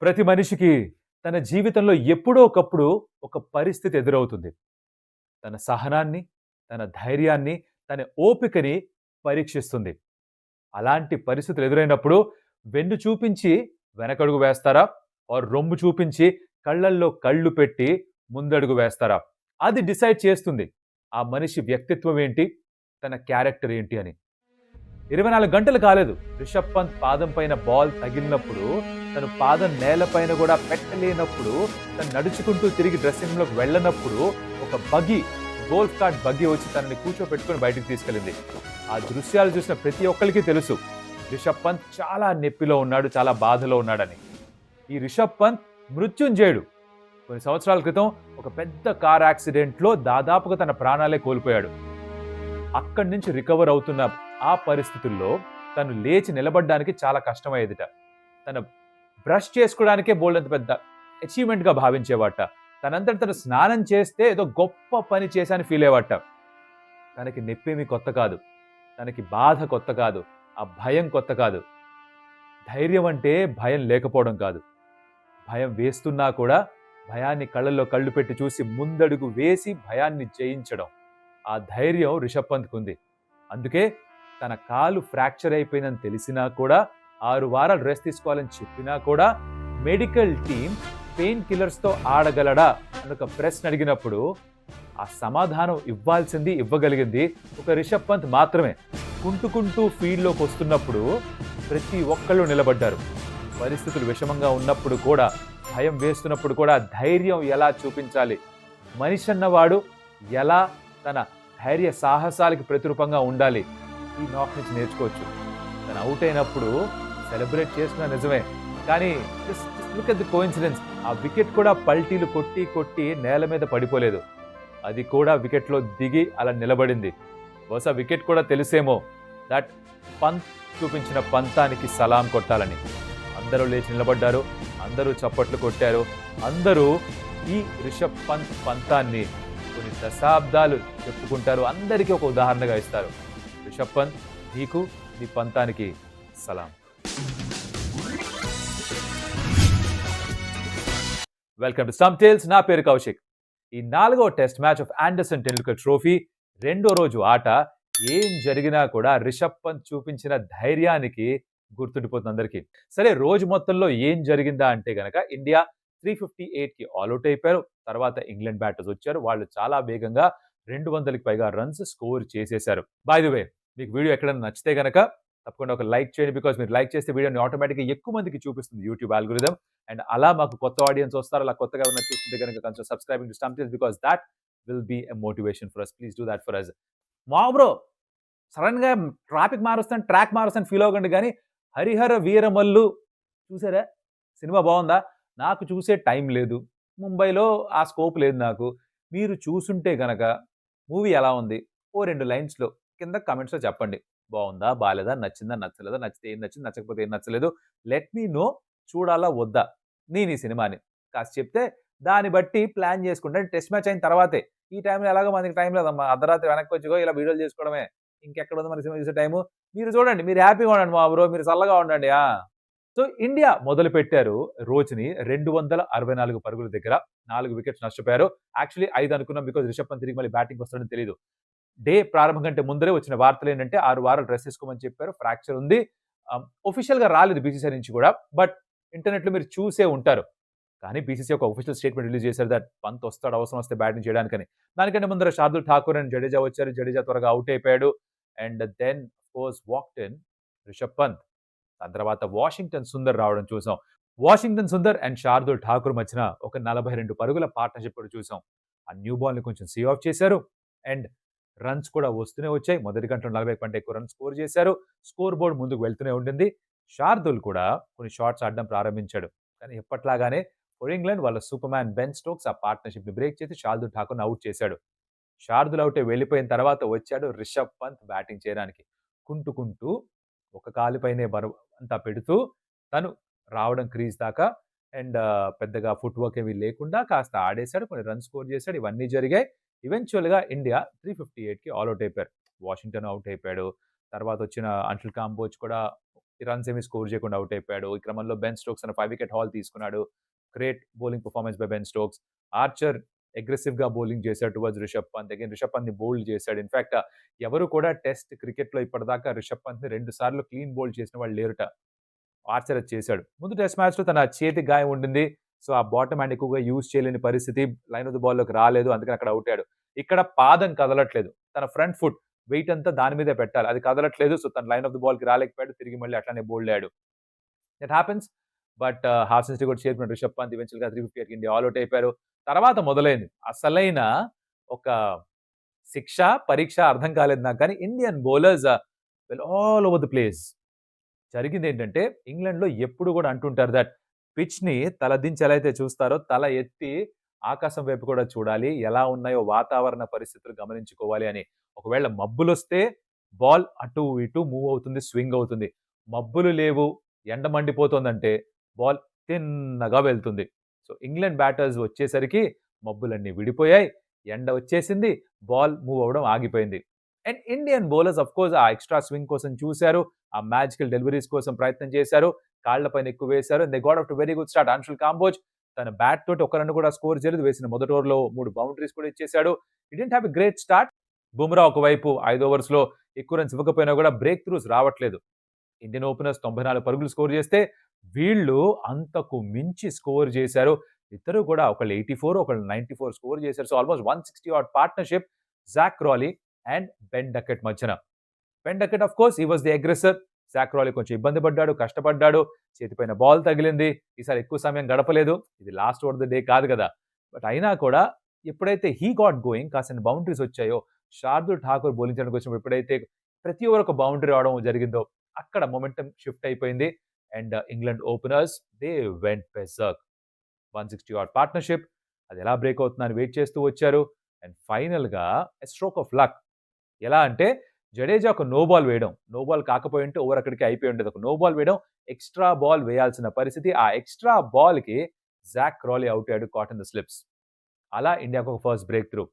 ప్రతి మనిషికి తన జీవితంలో ఎప్పుడో ఒకప్పుడు ఒక పరిస్థితి ఎదురవుతుంది. తన సహనాన్ని, తన ధైర్యాన్ని, తన ఓపికని పరీక్షిస్తుంది. అలాంటి పరిస్థితులు ఎదురైనప్పుడు వెన్ను చూపించి వెనకడుగు వేస్తారా? రొమ్ము చూపించి కళ్ళల్లో కళ్ళు పెట్టి ముందడుగు వేస్తారా? అది డిసైడ్ చేస్తుంది. ఆ మనిషి వ్యక్తిత్వం ఏంటి? తన క్యారెక్టర్ ఏంటి అని. 24 గంటలు కాలేదు. రిషబ్ పంత్ పాదం పైన బాల్ తగిలినప్పుడు, తను పాదం నేలపైన కూడా పెట్టలేనప్పుడు, తను నడుచుకుంటూ తిరిగి డ్రెస్సింగ్ రూమ్‌లోకి వెళ్ళనప్పుడు, ఒక గోల్ఫ్ కార్ట్ బగ్గీ వచ్చి తనని కూర్చోబెట్టుకొని బయటికి తీసుకెళ్ళింది. ఆ దృశ్యాలు చూసిన ప్రతి ఒక్కళ్ళకి తెలుసు. రిషబ్ పంత్ చాలా నొప్పిలో ఉన్నాడు, చాలా బాధలో ఉన్నాడని. ఈ రిషబ్ పంత్ మృత్యుంజయుడు. కొన్ని సంవత్సరాల క్రితం ఒక పెద్ద కార్ యాక్సిడెంట్‌లో దాదాపుగా తన ప్రాణాలే కోల్పోయాడు. అక్కడి నుంచి రికవర్ అవుతున్న ఆ పరిస్థితుల్లో తను లేచి నిలబడడానికి చాలా కష్టమయ్యేదిట. తన బ్రష్ చేసుకోవడానికే బోల్డంత పెద్ద అచీవ్‌మెంట్‌గా భావించేవాట. తనంతట తను స్నానం చేస్తే ఏదో గొప్ప పని చేశానని ఫీల్ అయ్యేవాట. తనకి నొప్పేమీ కొత్త కాదు. తనకి బాధ కొత్త కాదు. ఆ భయం కొత్త కాదు. ధైర్యం అంటే భయం లేకపోవడం కాదు. భయం వేస్తున్నా కూడా భయాన్ని కళ్ళల్లో కళ్ళు పెట్టి చూసి ముందడుగు వేసి భయాన్ని జయించడం. ఆ ధైర్యం రిషబ్ పంత్‌కుంది. అందుకే తన కాలు ఫ్రాక్చర్ అయిపోయిందని తెలిసినా కూడా 6 వారాలు రెస్ట్ తీసుకోవాలని చెప్పినా కూడా మెడికల్ టీమ్ పెయిన్ కిల్లర్స్‌తో ఆడగలడా అని ఒక ప్రశ్న అడిగినప్పుడు ఆ సమాధానం ఇవ్వగలిగింది ఒక రిషబ్ పంత్ మాత్రమే. కుంటుకుంటూ ఫీల్డ్‌లోకి వస్తున్నప్పుడు ప్రతి ఒక్కళ్ళు నిలబడ్డారు. పరిస్థితులు విషమంగా ఉన్నప్పుడు కూడా, భయం వేస్తున్నప్పుడు కూడా ధైర్యం ఎలా చూపించాలి, మనిషి అన్నవాడు ఎలా తన ధైర్య సాహసాలకి ప్రతిరూపంగా ఉండాలి, ఈ నాక్ నుంచి నేర్చుకోవచ్చు. తను అవుట్ అయినప్పుడు సెలబ్రేట్ చేసుకున్న నిజమే, కానీ లుక్ ఎట్ ది కోఇన్సిడెన్స్. ఆ వికెట్ కూడా పల్టీలు కొట్టి కొట్టి నేల మీద పడిపోలేదు. అది కూడా వికెట్లో దిగి అలా నిలబడింది. బహుశా వికెట్ కూడా తెలిసేమో దట్ పంత్ చూపించిన పంతానికి సలాం కొట్టాలని. అందరూ లేచి నిలబడ్డారు, అందరూ చప్పట్లు కొట్టారు. అందరూ ఈ రిషబ్ పంత్ పంతాన్ని కొన్ని దశాబ్దాలు చెప్పుకుంటారు, అందరికీ ఒక ఉదాహరణగా ఇస్తారు. రిషబ్ పంత్, నీకు నీ పంతానికి సలాం. Welcome to some tales. నా పేరు కౌశిక్. ఈ 4వ test match of Anderson Tendulkar trophy రెండో రోజు ఆట ఏం జరిగినా కూడా రిషబ్ పంత్ చూపించిన ధైర్యానికి గుర్తుండిపోతుంది అందరికీ. సరే, రోజు మొత్తంలో ఏం జరిగిందా అంటే గనక ఇండియా 358కి ఆల్అౌట్ అయిపోయారు. తర్వాత ఇంగ్లాండ్ బ్యాటర్స్ వచ్చారు. వాళ్ళు చాలా వేగంగా 200కి పైగా రన్స్ స్కోర్ చేసేశారు. బై ది వే, మీకు వీడియో ఎక్కడైనా నచ్చితే గనక తప్పకుండా ఒక లైక్ చేయండి. బికాస్ మీరు లైక్ చేస్తే వీడియోని ఆటోమేటిక్గా ఎక్కువ మందికి చూపిస్తుంది యూట్యూబ్ ఆల్గోరిథం. అండ్ అలా మాకు కొత్త ఆడియన్స్ వస్తారు. అలా కొత్తగా ఉన్న చూస్తుంటే కనుక కొంచెం subscribing to Stump Tales, because that will be a motivation for us. Please do that for us. మా బ్రో, సడన్ గా ట్రాక్ మారుస్తాను ఫీల్ అవ్వకండి. కానీ హరిహర వీరమల్లు చూసారా? సినిమా బాగుందా? నాకు చూసే టైం లేదు. ముంబైలో ఆ స్కోప్ లేదు నాకు. మీరు చూసుంటే గనక మూవీ ఎలా ఉంది? ఓ 2 లైన్స్‌లో కింద కామెంట్స్‌లో చెప్పండి. బావుందా? బాలేదా? నచ్చిందా? నచ్చలేదా? నచ్చితే ఏం నచ్చింది? నచ్చకపోతే ఏం నచ్చలేదు? Let me know. చూడాలా? వద్దా? నేను ఈ సినిమాని కాస్త చెప్తే దాన్ని బట్టి ప్లాన్ చేసుకుంటే టెస్ట్ మ్యాచ్ అయిన తర్వాతే. ఈ టైంలో ఎలాగో మనకి టైం లేదమ్మా. అర్ధరాత్రి వెనక్కి వచ్చి ఇలా వీడియోలు చేసుకోవడమే. ఇంకెక్కడుంది మన సినిమా చూసే టైము? మీరు చూడండి. మీరు హ్యాపీగా ఉండండి మా బ్రో. మీరు చల్లగా ఉండండి. సో ఇండియా మొదలుపెట్టారు రోజుని 264 పరుగుల దగ్గర. 4 వికెట్స్ నష్టపోయారు. యాక్చువల్లీ 5 అనుకున్నాం, బికాజ్ రిషబ్ పంత్ తిరిగి మళ్ళీ బ్యాటింగ్ వస్తాడని తెలీదు. డే ప్రారంభం కంటే ముందరే వచ్చిన వార్తలు ఏంటంటే 6 వారాలు రెస్ట్ తీసుకోమని చెప్పారు. ఫ్రాక్చర్ ఉంది. ఆఫీషియల్‌గా రాలేదు బీసీసీఐ నుంచి కూడా. బట్ ఇంటర్నెట్‌లో మీరు చూసే ఉంటారు. కానీ బీసీసీఐ ఒక ఆఫీషియల్ స్టేట్మెంట్ రిలీజ్ చేశారు దట్ పంత్ వస్తాడు అవసరం వస్తే బ్యాటింగ్ చేయడానికని. దానికంటే ముందర శార్దుల్ ఠాకూర్ అండ్ జడేజా వచ్చారు. జడేజా త్వరగా అవుట్ అయిపోయాడు. And then of course walked in Rishabh Pant. దాని తర్వాత వాషింగ్టన్ సుందర్ రావడం చూసాం. వాషింగ్టన్ సుందర్ అండ్ శార్దుల్ ఠాకూర్ మధ్యన ఒక 42 పరుగుల పార్ట్నర్‌షిప్ కూడా చూసాం. ఆ న్యూ బాల్‌ని కొంచెం సీ ఆఫ్ చేశారు. అండ్ రన్స్ కూడా వస్తూనే వచ్చాయి. మొదటి గంటలో 40 కంటే ఎక్కువ రన్స్ స్కోర్ చేశారు. స్కోర్ బోర్డ్ ముందుకు వెళ్తూనే ఉండింది. శార్దుల్ కూడా కొన్ని షాట్స్ ఆడడం ప్రారంభించాడు. కానీ ఎప్పట్లాగానే ఫర్ ఇంగ్లాండ్ వాళ్ళ సూపర్ మ్యాన్ బెన్ స్టోక్స్ ఆ పార్ట్నర్‌షిప్‌ని బ్రేక్ చేసి శార్దుల్ ఠాకూర్‌ని అవుట్ చేశాడు. శార్దుల్ అవుట్ వెళ్ళిపోయిన తర్వాత వచ్చాడు రిషబ్ పంత్ బ్యాటింగ్ చేయడానికి. కుంటుకుంటూ ఒక కాలుపైనే బరువు అంతా పెడుతూ తను రావడం క్రీజ్ దాకా. అండ్ పెద్దగా ఫుట్ వర్క్ ఏమీ లేకుండా కాస్త ఆడేశాడు. కొన్ని రన్స్ స్కోర్ చేశాడు. ఇవన్నీ జరిగాయి. ఈవెంచువల్‌గా ఇండియా 358కి ఆల్అౌట్ అయిపోయారు. వాషింగ్టన్ అవుట్ అయిపోయాడు. తర్వాత వచ్చిన అంషుల్ కాంబోజ్ కూడా ఈ రన్స్ ఏమి స్కోర్ చేయకుండా అవుట్ అయిపోయాడు. ఈ క్రమంలో బెన్ స్టోక్స్ తన 5 వికెట్ హాల్ తీసుకున్నాడు. Great bowling performance by Ben Stokes. Archer అగ్రెసివ్‌గా బౌలింగ్ చేశాడు టువర్డ్స్ రిషబ్ పంత్. అగైన్ రిషబ్ పంత్‌ని బౌల్డ్ చేశాడు. ఇన్‌ఫాక్ట్ ఎవరు కూడా టెస్ట్ క్రికెట్‌లో ఇప్పటిదాకా రిషబ్ పంత్‌ని 2 సార్లు క్లీన్ బౌల్డ్ చేసిన వాళ్ళు లేరుట. ఆర్చర్ అది చేశాడు. ముందు టెస్ట్ మ్యాచ్‌లో తన చేతికి గాయం ఉండింది. సో, ఆ బాటమ్ హ్యాండ్ ఎక్కువగా యూజ్ చేయలేని పరిస్థితి. లైన్ ఆఫ్ ది బాల్‌లోకి రాలేదు. అందుకని అక్కడ ఔట్ అయ్యాడు. ఇక్కడ పాదం కదలట్లేదు. తన ఫ్రంట్ ఫుట్ వెయిట్ అంతా దాని మీదే పెట్టాలి. అది కదలట్లేదు. సో, తను లైన్ ఆఫ్ ది బాల్‌కి రాలేకపోయాడు. తిరిగి మళ్ళీ అట్లనే బౌల్డ్ అయ్యాడు. That happens. But half century కూడా చేరుకున్నాడు రిషబ్ పంత్. ఈవెన్చువల్‌గా 358కి ఇండియా ఆల్ ఔట్ అయిపోయారు. తర్వాత మొదలైంది అసలైన ఒక శిక్ష, పరీక్ష అర్థం కాలేదు నాకు గానీ Indian bowlers well all over the place. జరిగిందేంటంటే ఇంగ్లాండ్‌లో ఎప్పుడు గూడా అంటుంటారు దట్ పిచ్‌ని తలదించి ఎలా అయితే చూస్తారో తల ఎత్తి ఆకాశం వైపు కూడా చూడాలి. ఎలా ఉన్నాయో వాతావరణ పరిస్థితులు గమనించుకోవాలి అని. ఒకవేళ మబ్బులొస్తే బాల్ అటు ఇటు మూవ్ అవుతుంది. స్వింగ్ అవుతుంది. మబ్బులు లేవు. ఎండ మండిపోతోందంటే బాల్ తిన్నగా వెళ్తుంది. సో, ఇంగ్లాండ్ బ్యాటర్స్ వచ్చేసరికి మబ్బులన్నీ విడిపోయాయి. ఎండ వచ్చేసింది. బాల్ మూవ్ అవ్వడం ఆగిపోయింది. అండ్ ఇండియన్ బౌలర్స్ ఆఫ్‌కోర్స్ ఆ ఎక్స్‌ట్రా స్వింగ్ కోసం చూసారు. ఆ మ్యాజికల్ డెలివరీస్ కోసం ప్రయత్నం చేశారు. కాళ్ళ పైన ఎక్కువ వేశారు. They got off to very good start. Anshul Kamboj తన బ్యాట్ తోటి ఒక్క రన్ కూడా స్కోర్ చేయలేదు. వేసిన మొదటి ఓవర్‌లో 3 బౌండరీస్ కూడా ఇచ్చేశాడు. He didn't have a great start. Bumrah ఒకవైపు 5 ఓవర్స్‌లో ఎక్కువ రన్స్ ఇవ్వకపోయినా కూడా బ్రేక్ త్రూస్ రావట్లేదు. ఇండియన్ ఓపెనర్స్ 94 పరుగులు స్కోర్ చేస్తే వీళ్ళు అంతకు మించి స్కోర్ చేశారు. ఇద్దరు కూడా ఒకళ్ళు 84 ఒకళ్ళు 94 స్కోర్ చేశారు. So almost 160 odd partnership Zak Crawley and Ben Duckett మధ్యన. Ben Duckett of course he was the aggressor. Zak Crawley కొంచెం ఇబ్బంది పడ్డాడు, కష్టపడ్డాడు. చేతిపైన బాల్ తగిలింది. ఈసారి ఎక్కువ సమయం గడపలేదు. ఇది last over of the day కాదు కదా! బట్ అయినా కూడా ఎప్పుడైతే హి గాట్ గోయింగ్ కాసిన బౌండరీస్ వచ్చాయో, శార్దూల్ ఠాకూర్ బౌలింగ్ చేయడానికి వచ్చినప్పుడు ఎప్పుడైతే ప్రతి ఓవర్ ఒక బౌండరీ రావడం జరిగిందో అక్కడ మొమెంటం షిఫ్ట్ అయిపోయింది. And England openers they went berserk. 160 odd partnership అది ఎలా బ్రేక్ అవుతుందా అని వెయిట్ చేస్తూ వచ్చారు. అండ్ ఫైనల్‌గా ఎ స్ట్రోక్ ఆఫ్ లక్. ఎలా అంటే జడేజా ఒక నో బాల్ వేయడం. నో బాల్ కాకపోయుంటే ఓవర్ అక్కడికే అయిపోయి ఉండేది. ఒక నో బాల్ వేయడం, ఎక్స్‌ట్రా బాల్ వేయాల్సిన పరిస్థితి. ఆ ఎక్స్‌ట్రా బాల్‌కి జాక్ క్రాలీ ఔట్ అయ్యాడు కాట్ ఇన్ ద స్లిప్స్. అలా ఇండియాకు ఒక ఫస్ట్ బ్రేక్ త్రూ.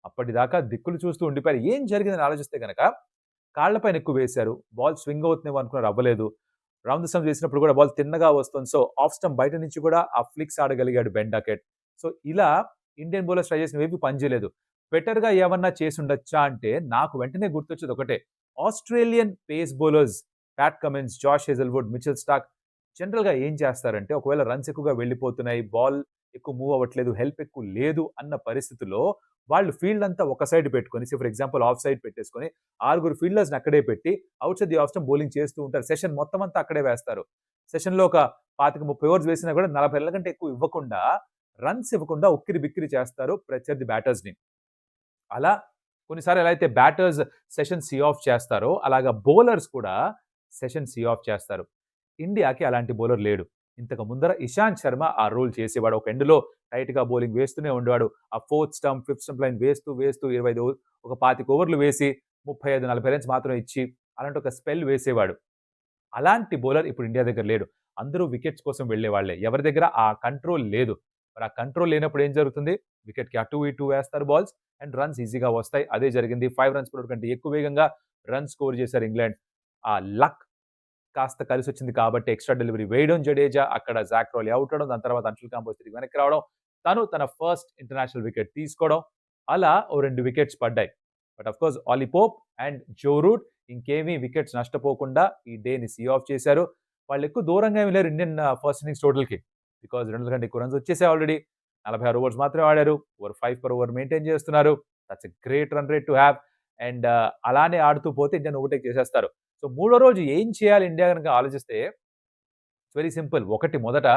అప్పటిదాకా దిక్కులు చూస్తూ ఉండిపోయారు. ఏం జరిగిందని ఆలోచిస్తే గనక కాళ్ళ పైన ఎక్కువ వేశారు. బాల్ స్వింగ్ అవుతుందేమో అనుకున్నారు అవ్వలేదు. రౌండ్ ది స్టంప్ చేసినప్పుడు కూడా బాల్ తిన్నగా వస్తుంది. సో ఆఫ్ స్టంప్ బయట నుంచి కూడా ఆ ఫ్లిక్స్ ఆడగలిగాడు బెన్ డకెట్. సో ఇలా ఇండియన్ బౌలర్స్ ట్రై చేసినవేవి పనిచేయలేదు. బెటర్‌గా ఏమన్నా చేసుండొచ్చా అంటే నాకు వెంటనే గుర్తొచ్చేది ఒకటే. Australian face bowlers Pat Cummins, Josh Hazlewood, Mitchell Starc జనరల్‌గా ఏం చేస్తారంటే ఒకవేళ రన్స్ ఎక్కువగా వెళ్ళిపోతున్నాయి, బాల్ ఎక్కువ మూవ్ అవ్వట్లేదు, హెల్ప్ ఎక్కువ లేదు అన్న పరిస్థితిలో వాళ్ళు ఫీల్డ్ అంతా ఒక సైడ్ పెట్టుకొని ఫర్ ఎగ్జాంపుల్ ఆఫ్ సైడ్ పెట్టేసుకొని 6 ఫీల్డర్స్‌ని అక్కడే పెట్టి out side the off stump bowling చేస్తూ ఉంటారు. సెషన్ మొత్తం అంతా అక్కడే వేస్తారు. సెషన్‌లో ఒక 25, 30 ఓవర్స్ వేసినా కూడా 40 రన్‌ల కంటే ఎక్కువ ఇవ్వకుండా, రన్స్ ఇవ్వకుండా ఉక్కిరి బిక్కిరి చేస్తారు ప్రత్యర్థి బ్యాటర్స్‌ని. అలా కొన్నిసార్లు ఎలా అయితే బ్యాటర్స్ సెషన్ సీ ఆఫ్ చేస్తారో, అలాగా బౌలర్స్ కూడా సెషన్ సీ ఆఫ్ చేస్తారు. ఇండియాకి అలాంటి బౌలర్ లేడు. ఇంతకు ముందర ఇషాంత్ శర్మ ఆ రోల్ చేసేవాడు. ఒక ఎండ్‌లో టైట్‌గా బౌలింగ్ వేస్తూనే ఉండేవాడు. ఆ fourth stump, fifth stump line వేస్తూ, వేస్తూ 25 ఒక 25 ఓవర్లు వేసి 35, 40 రన్స్ మాత్రమే ఇచ్చి అలాంటి ఒక స్పెల్ వేసేవాడు. అలాంటి బౌలర్ ఇప్పుడు ఇండియా దగ్గర లేడు. అందరూ వికెట్స్ కోసం వెళ్ళేవాళ్లే. ఎవరి దగ్గర ఆ కంట్రోల్ లేదు. మరి ఆ కంట్రోల్ లేనప్పుడు ఏం జరుగుతుంది? వికెట్‌కి అటు ఇటు వేస్తారు బాల్స్ అండ్ రన్స్ ఈజీగా వస్తాయి. అదే జరిగింది. 5 రన్స్ పర్ ఓవర్ కంటే ఎక్కువ వేగంగా రన్స్ స్కోర్ చేశారు ఇంగ్లాండ్. ఆ లక్ కాస్త కలిసొచ్చింది కాబట్టి ఎక్స్‌ట్రా డెలివరీ వేయడం జడేజా, అక్కడ జాక్ క్రాలీ ఔట్ అవ్వడం, దాని తర్వాత అన్షుల్ కాంబోజ్ తిరిగి వెనక్కి రావడం, తను తన ఫస్ట్ ఇంటర్నేషనల్ వికెట్ తీసుకోవడం, అలా ఓ 2 వికెట్స్ పడ్డాయి. But of course Ollie Pope and Joe Root ఇంకేమీ వికెట్స్ నష్టపోకుండా ఈ డేని సీ ఆఫ్ చేశారు. వాళ్ళు ఎక్కువ దూరంగా ఏమి లేరు ఇండియన్ ఫస్ట్ ఇన్నింగ్స్ టోటల్‌కి. బికాజ్ 2 కంటే ఎక్కువ రన్స్ వచ్చేసాయి ఆల్రెడీ. 46 ఓవర్స్ మాత్రమే ఆడారు. ఓవర్ 5 పర్ ఓవర్ మెయింటైన్ చేస్తున్నారు. That's a great run rate to have. And అలానే ఆడుతూ పోతే ఇండియాని ఓవర్‌టేక్ చేసేస్తారు. సో మూడో రోజు ఏం చేయాలి ఇండియా గనుక ఆలోచిస్తే ఇట్స్ వెరీ సింపుల్. ఒకటి మొదట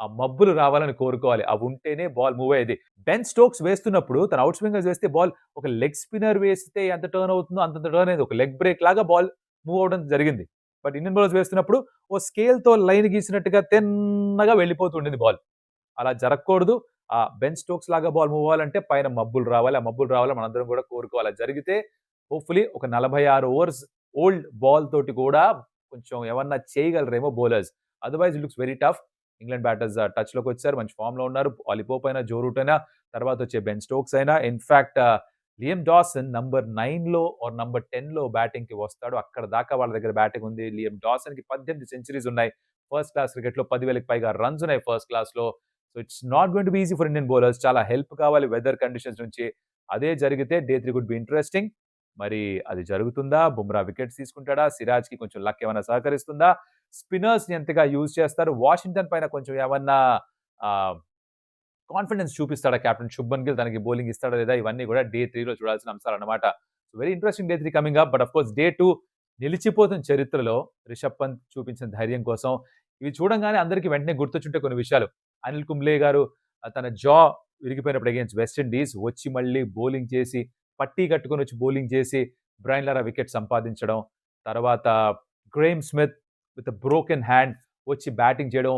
ఆ మబ్బులు రావాలని కోరుకోవాలి. అవి ఉంటేనే బాల్ మూవ్ అయ్యేది. బెన్ స్టోక్స్ వేస్తున్నప్పుడు తన ఔట్ స్వింగర్స్ వేస్తే బాల్ ఒక లెగ్ స్పిన్నర్ వేస్తే ఎంత టర్న్ అవుతుందో అంతంత టర్న్ అయ్యేది. ఒక లెగ్ బ్రేక్ లాగా బాల్ మూవ్ అవ్వడం జరిగింది. బట్ ఇండియన్ బౌలర్స్ వేస్తున్నప్పుడు ఓ స్కేల్‌తో లైన్ గీసినట్టుగా తిన్నగా వెళ్ళిపోతుండేది బాల్. అలా జరగకూడదు. ఆ బెన్ స్టోక్స్ లాగా బాల్ మూవ్ అవ్వాలంటే పైన మబ్బులు రావాలి. ఆ మబ్బులు రావాలని మనందరం కూడా కోరుకోవాలి. అది జరిగితే హోప్‌ఫుల్లీ ఒక 46 ఓవర్స్ ఓల్డ్ బాల్ తోటి కూడా కొంచెం ఏమన్నా చేయగలరేమో bowlers. Otherwise it looks very tough. England batters టచ్‌లోకి వచ్చారు. మంచి ఫార్మ్‌లో ఉన్నారు. ఆలీ పోప్ అయినా, జో రూట్ అయినా, తర్వాత వచ్చే బెన్ స్టోక్స్ అయినా. ఇన్‌ఫాక్ట్ లియం డాసన్ నంబర్ 9లో ఆర్ నంబర్ 10లో బ్యాటింగ్‌కి వస్తాడు. అక్కడ దాకా వాళ్ళ దగ్గర బ్యాటింగ్ ఉంది. లియం డాసన్‌కి 18 సెంచరీస్ ఉన్నాయి. ఫస్ట్ క్లాస్ క్రికెట్‌లో 10,000కి పైగా రన్స్ ఉన్నాయి ఫస్ట్ క్లాస్‌లో. So, it's not going to be easy for Indian bowlers. చాలా హెల్ప్ కావాలి వెదర్ కండిషన్స్ నుంచి. అదే జరిగితే డే 3 వుడ్ బి ఇంట్రెస్టింగ్. మరి అది జరుగుతుందా? బుమ్రా వికెట్స్ తీసుకుంటాడా? సిరాజ్‌కి కొంచెం లక్ ఏమైనా సహకరిస్తుందా? స్పిన్నర్స్‌ని ఎంతగా యూజ్ చేస్తారు? వాషింగ్టన్ పైన కొంచెం ఏమన్నా ఆహ్, కాన్ఫిడెన్స్ చూపిస్తాడా కెప్టెన్ శుభ్మన్ గిల్? తనకి బౌలింగ్ ఇస్తాడా లేదా? ఇవన్నీ కూడా డే 3లో చూడాల్సిన అంశాలన్నమాట. Very interesting day 3 coming up. But of course day 2 నిలిచిపోతున్న చరిత్రలో రిషబ్ పంత్ చూపించిన ధైర్యం కోసం ఇవి చూడంగానే అందరికి వెంటనే గుర్తొచ్చుంటే కొన్ని విషయాలు. అనిల్ కుంబ్లే గారు తన జా విరిగిపోయినప్పుడు అగైన్స్ వెస్ట్ ఇండీస్ వచ్చి మళ్ళీ బౌలింగ్ చేసి పట్టీ కట్టుకొని వచ్చి బౌలింగ్ చేసి బ్రైన్ లారా వికెట్ సంపాదించడం. తర్వాత Graeme Smith with broken hand వచ్చి బ్యాటింగ్ చేయడం.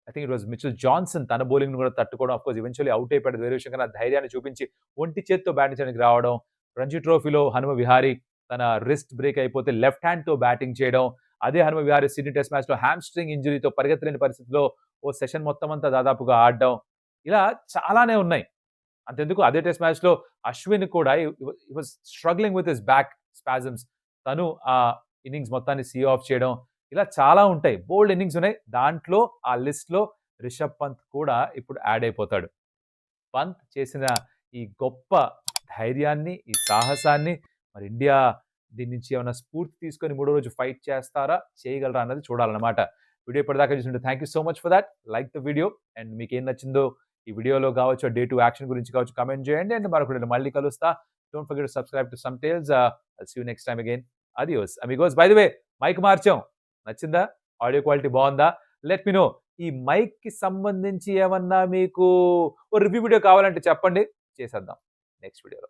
I think it was Mitchell Johnson తన బౌలింగ్‌ని కూడా తట్టుకోవడం. ఆఫ్ కోర్స్ ఈవెన్చువల్లీ ఔట్ అయిపోయాడు. వేరే విషయం కానీ ఆ ధైర్యాన్ని చూపించి ఒంటి చేత్తో బ్యాటింగ్ చేయడానికి రావడం. రంజీ ట్రోఫీలో హనుమ విహారీ తన రిస్ట్ బ్రేక్ అయిపోతే లెఫ్ట్ హ్యాండ్‌తో బ్యాటింగ్ చేయడం. అదే హనుమ విహారీ సిడ్నీ టెస్ట్ మ్యాచ్‌లో హామ్‌స్ట్రింగ్ ఇంజ్యూరీతో పరిగెత్తలేని పరిస్థితిలో ఓ సెషన్ మొత్తం అంతా దాదాపుగా ఆడడం. ఇలా చాలానే ఉన్నాయి. అంతెందుకు అదే టెస్ట్ మ్యాచ్‌లో అశ్విన్ కూడా he was struggling with his back spasms. తను ఆ ఇన్నింగ్స్ మొత్తాన్ని సీ ఆఫ్ చేయడం. ఇలా చాలా ఉంటాయి. బోలెడు ఇన్నింగ్స్ ఉన్నాయి. దాంట్లో ఆ లిస్ట్‌లో రిషబ్ పంత్ కూడా ఇప్పుడు యాడ్ అయిపోతాడు. పంత్ చేసిన ఈ గొప్ప ధైర్యాన్ని, ఈ సాహసాన్ని మరి ఇండియా దీని నుంచి ఏమైనా స్ఫూర్తి తీసుకొని మూడో రోజు ఫైట్ చేస్తారా? చేయగలరా? అన్నది చూడాలన్నమాట. వీడియో ఇప్పటిదాకా చూసుంటే thank you so much for thought. Like the video and మీకేం నచ్చిందో ఈ వీడియోలో కావచ్చు, డే 2 యాక్షన్ గురించి కావచ్చు కామెంట్ చేయండి. అండ్ మరొక వీడియోలో మళ్ళీ కలుస్తా. Don't forget to subscribe to some tales. I'll see you next time again. అడియోస్ అమిగోస్. బై ద వే మైక్ మార్చాం. నచ్చిందా? ఆడియో క్వాలిటీ బావుందా? Let me know. ఈ మైక్‌కి సంబంధించి ఏమన్నా మీకు ఓ రివ్యూ వీడియో కావాలంటే చెప్పండి. చేసేద్దాం నెక్స్ట్ వీడియోలో.